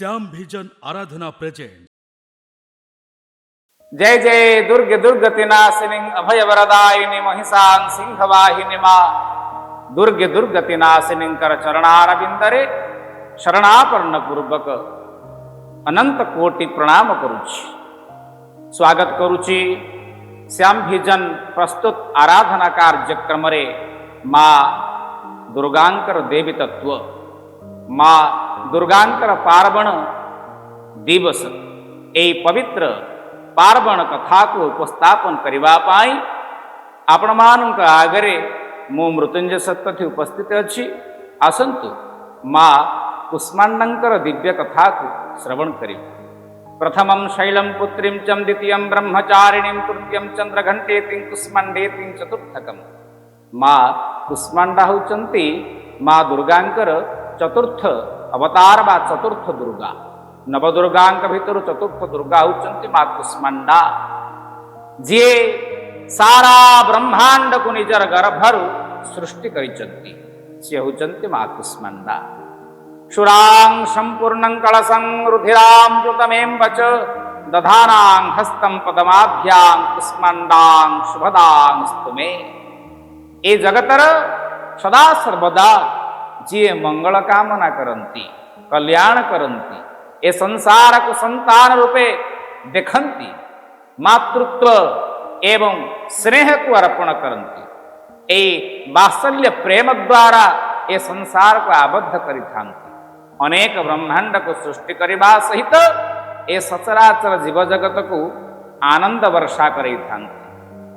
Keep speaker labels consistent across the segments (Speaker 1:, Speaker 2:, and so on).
Speaker 1: Shyam vision आराधना present.
Speaker 2: जय जय दुर्ग दुर्गतिनाशिनी अभय वरदायिनी महिषां सिंहवाहिनी मां दुर्ग दुर्गतिनाशिनी कर चरणारविंदरे शरणापर्ण पूर्वक अनंत कोटि प्रणाम करुछि। स्वागत करुछि श्याम भिजन प्रस्तुत आराधना कार्यक्रम रे मां दुर्गांकर देवी तत्व मां दुर्गांकर पार्वण दिवस ए पवित्र पार्वण कथा को उपस्थापन करने पाई आपण मानक आगरे मु मृत्युंजय सतपथी उपस्थित अच्छी। आसंतु माँ कुष्मांडंकर दिव्य कथा को श्रवण करी। प्रथमं शैलम पुत्रीं च द्वितीयं ब्रह्मचारिणीं तृतीयं चंद्रघंटेति कुष्मांडेति चतुर्थकम। माँ कुष्मांडा होचंती माँ दुर्गांकर चतुर्थ अवतार बा चतुर्थ दुर्गा। नवदुर्गांक भितर चतुर्थ दुर्गा होचंती माँ कुष्मांडा, जी सारा ब्रह्मांड को निजर गर्भरु सृष्टि करिचंती से होचंती माँ कुष्मांडा। शुरां संपूर्णं कलशं रुधिरां जुतमें वच दधानां हस्तं पदमाभ्यां कुष्मांडां शुभदां स्तुमे। ए जगतर सदा सर्वदा जी मंगल कामना करंती, कल्याण करंती, ए संसार को संतान रूपे देखंती, मातृत्व एवं स्नेह को अर्पण करंती। ए वात्सल्य प्रेम द्वारा ए संसार को आबद्ध करिथांती। अनेक ब्रह्मांड को सृष्टि करने सहित ए सचराचर जीव जगत को आनंद वर्षा करैथांती,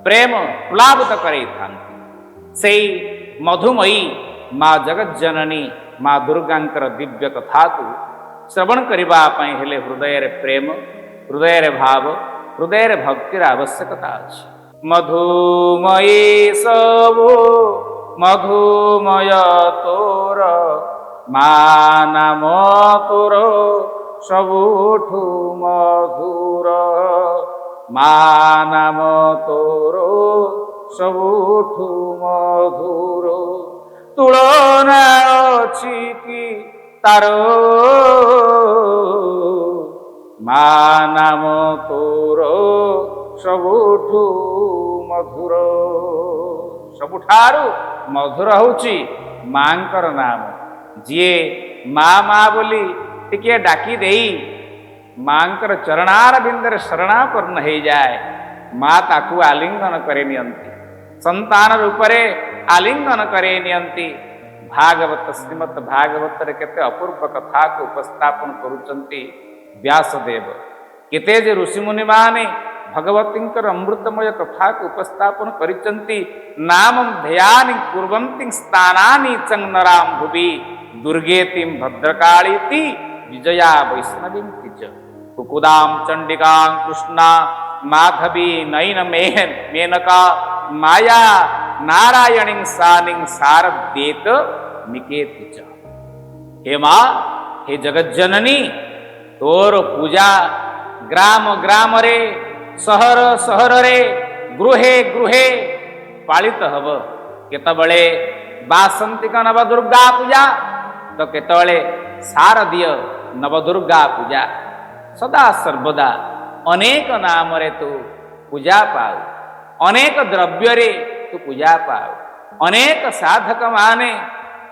Speaker 2: प्रेम प्लावित करैथांती। से मधुमयी माँ जगत जननी माँ दुर्गांकर दिव्य कथा को श्रवण करने हेले हृदय रे प्रेम, हृदय रे भाव, हृदय रे भक्तिर आवश्यकता अछि। मधुमयी सबो मधुमय तोर मां नाम तोर सबुठु मधुर। मां नाम तोर सबुठु मधुर। तुलना अछि कि तार मां नाम तोर सबुठु मधुर। सबुठारु मधुर होची मांकर नाम। जी माँ माँ बोली टिके डाकी देई मांकर चरणार बिंदर शरणापन्न हो जाए, माँ ताकू आलिंगन करे नियंती, संतान रूपरे आलिंगन करे नियंती। भागवत श्रीमद भागवत रे केते अपूर्व कथा को उपस्थापन करुचंती व्यासदेव। केते जे ऋषि मुनि माने भगवतींकर अमृतमय कथा को उपस्थापन करिचंती। नामं ध्यानि कुर्वन्ति स्थानानि चंगनराम भुवि दुर्गेतिं भद्रकालीति विजया वैष्णवीं च। कुकुदां चंडिकां कृष्णा माधवी नयन मेनका माया नारायणीं सानिं शारदेत निकेति च। हे माँ, हे जगत जननी, तोर पूजा ग्राम ग्राम रे, सहर सहर रे, गृहे गृहे पालित हब। केतबळे बासंतिक नवदुर्गा पूजा तो केतबळे शारदीय नवदुर्गा पूजा। सदा सर्वदा अनेक नाम रे तू पूजा पाऊ, अनेक द्रव्य रे तू पूजा पाऊ। अनेक साधक माने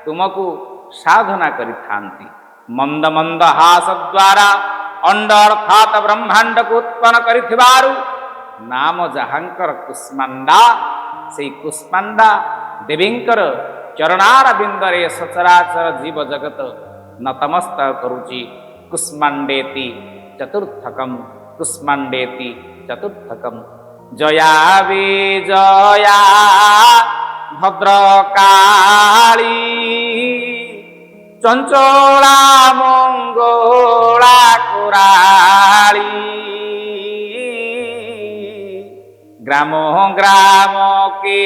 Speaker 2: तुमको साधना करिथांती। मंद मंद हास द्वारा अंड अर्थात ब्रह्मांड को उत्पन्न करिथिबारु नाम जहांकर कुष्मांडा। से कुष्मांडा देवींकर चरणार बिंदरे सचराचर जीव जगत नतमस्तक करुचि। कुष्मांडेति चतुर्थकम, कुष्मांडेति चतुर्थकम। जया विजया भद्रकाली चंचला मंगला कुराली। ग्राम ग्राम के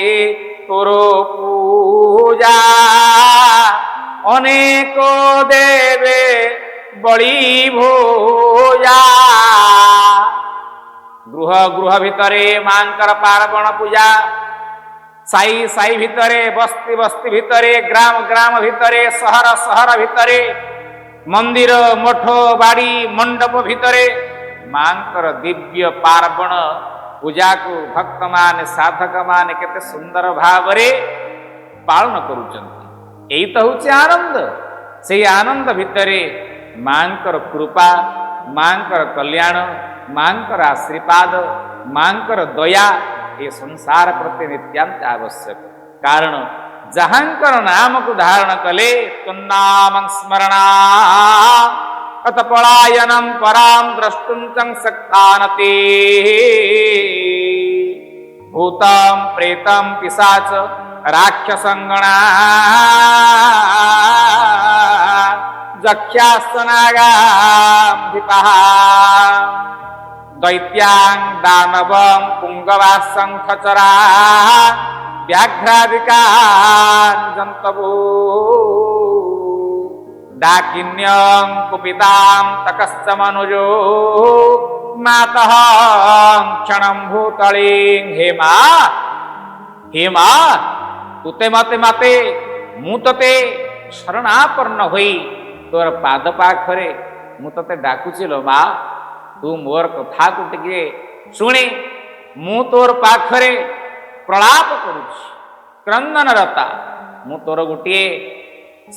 Speaker 2: तोर पूजा अनेक देवे बड़ी भोजा। गृह गृह भितरे मांकर पार्वण पूजा, साई साई भितरे, बस्ती बस्ती भितरे, ग्राम ग्राम भितरे, सहर सहर भितरे मंदिर मठ बाड़ी मंडप भितरे मांकर दिव्य पार्वण पूजा को भक्त मान साधक मान केते सुंदर भाव पालन करुचंती। एई तो होचे आनंद। से आनंद भितरे मांकर कृपा मांकर कल्याण मांकर आशीर्वाद मांकर दया ये संसार प्रति नित्यांत आवश्यक। कारण जहांकर नाम को धारण कले तन्नाम स्मरणा अत पलायनम पराम द्रष्टुम चं शक्तानते भूतम प्रेतम पिशाच राक्षसंगणा जख्यास्तनागाधिपः दैत्यां दानवं पुंगवा शंखचरा व्याघ्रादिकान् जन्तवो डाकिन्यं कुपितां तकश्च मनुजो मातः क्षणं भूतलिं हेमा तुते मते मते मु तते शरणापन्न होई तोर पाद पाखरे मु तते डाकुची लो मा तू मोर कथा को टिके शुणी मु तोर पाखरे प्रलाप करुची क्रंदन रता मु तोर गोटे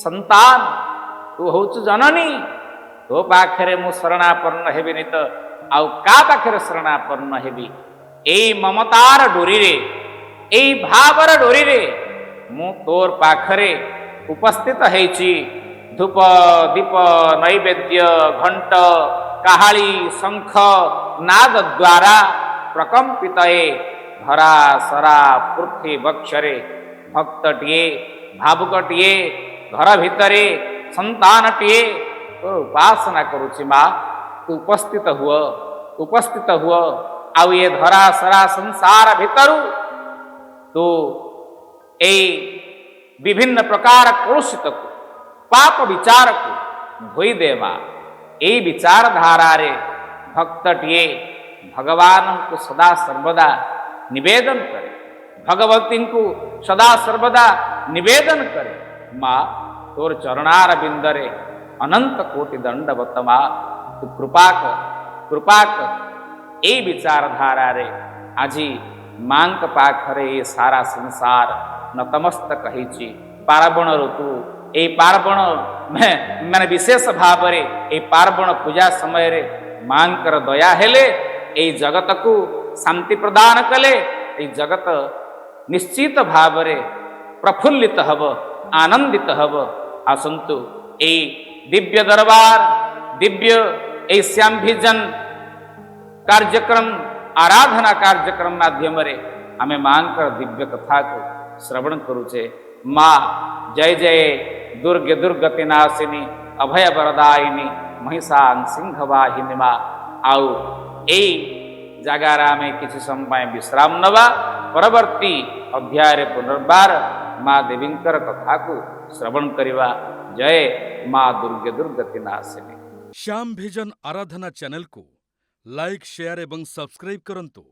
Speaker 2: संतान तू होचु जननी तो पाखरे मु शरणापन्न हेबिनी तो आउ का पाखरे शरणापन्न हेबी एई ममतार डोरी रे एई भावर डोरी रे मु तोर पाखरे उपस्थित हेची धूप दीप नैवेद्य घंट काहाली शंख नाद द्वारा प्रकंपित धरा सरा पृथ्वी बक्षरे भक्तटिए भावुकटिए घर भितरे संतानटिए तोर उपासना करुची माँ तू उपस्थित हुआ आउ ये धरा सरा संसार भितरु तू ए विभिन्न प्रकार कलुषित को पाप विचार को धोई देवा ए विचार धारा रे भक्तटिए भगवान को सदा सर्वदा निवेदन करे भगवती को सदा सर्वदा निवेदन करे माँ तोर चरणार बिंदरे अनंत कोटि दंडवत माँ तू कृपाक ए विचार धारा रे आजी मांक पाखरे ये सारा संसार नतमस्तक कहिछि पार्वण ऋतु ए पार्वण मैंने विशेष भाव रे ए पार्वण पूजा समय रे मांकर दया हेले ए जगत को शांति प्रदान कले ए जगत निश्चित भाव रे प्रफुल्लित हब आनंदित हब आसंतु ए दिव्य दरबार दिव्य ए श्यामभिजन कार्यक्रम आराधना कार्यक्रम माध्यम रे आमे मांकर दिव्य कथा को श्रवण करुचे माँ जय जय दुर्गे दुर्गति नाशिनी अभय वरदायिनी महिषां सिंहवाहिनी माँ आउ ए जगार आम किसी समय विश्राम नवा परवर्ती अध्याय पुनर्बार माँ देवींकर कथा को श्रवण करवा। जय माँ दुर्गे दुर्गति नाशिनी।
Speaker 1: श्याम भिजन आराधना चैनल को लाइक शेयर एवं सब्सक्राइब करंतु।